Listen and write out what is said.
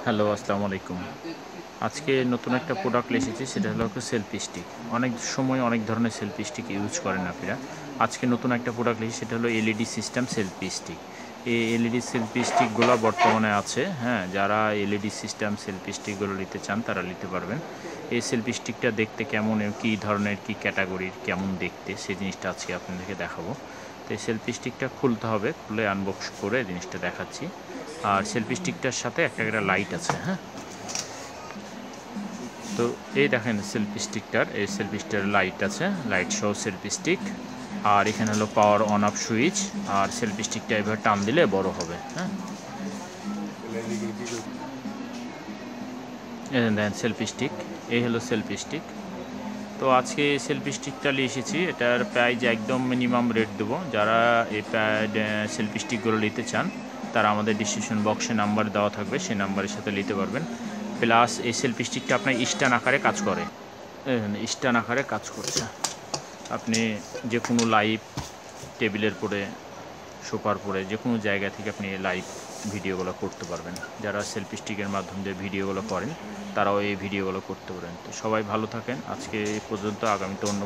Hello, আসসালামু আলাইকুম। আজকে নতুন একটা প্রোডাক্ট এসেছে, সেটা হলো সেলফি স্টিক। অনেক সময় অনেক ধরনের সেলফি স্টিক ইউজ করেন আপনারা। আজকে নতুন একটা প্রোডাক্ট এসেছে, সেটা হলো এলইডি সিস্টেম সেলফি স্টিক। এই এলইডি সেলফি স্টিকগুলো বর্তমানে আছে, হ্যাঁ? যারা এলইডি সিস্টেম সেলফি স্টিকগুলো নিতে চান তারা নিতে পারবেন। এই সেলফি স্টিকটা দেখতে কেমন, কী ধরনের, কী ক্যাটাগরির, কেমন দেখতে, সেই জিনিসটা আজকে আপনাদেরকে দেখাবো। তো এই সেলফি স্টিকটা খুলতে হবে, খুলে আনবক্স করে জিনিসটা দেখাচ্ছি। আর সেলফি স্টিকটার সাথে একটা লাইট আছে, হ্যাঁ? তো এই দেখেন সেলফি স্টিকটার, এই সেলফি স্টিকের লাইট আছে, লাইট সহ সেলফি স্টিক। আর এখানে হলো পাওয়ার অন অফ সুইচ। আর সেলফি স্টিকটা এভাবে টান দিলে বড় হবে, হ্যাঁ? এই দেখেন সেলফি স্টিক, এই হলো সেলফি স্টিক। তো আজকে সেলফি স্টিকটা নিয়ে এসেছি, এটার প্রাইস একদম মিনিমাম রেট দেবো। যারা এই সেলফি স্টিকগুলো নিতে চান তারা আমাদের ডিসক্রিপশন বক্সে নাম্বার দেওয়া থাকবে, সেই নাম্বারের সাথে নিতে পারবেন। প্লাস এই সেলফি স্টিকটা আপনার স্ট্যান্ড আকারে কাজ করে, স্ট্যান্ড আকারে কাজ করছে। আপনি যে কোনো লাইভ টেবিলের পরে, সোফার পরে, যে কোনো জায়গা থেকে আপনি লাইভ ভিডিওগুলো করতে পারবেন। যারা সেলফি স্টিকের মাধ্যমে দিয়ে ভিডিওগুলো করেন তারাও এই ভিডিওগুলো করতে পারেন। তো সবাই ভালো থাকেন। আজকে এই পর্যন্ত, আগামীতে অন্য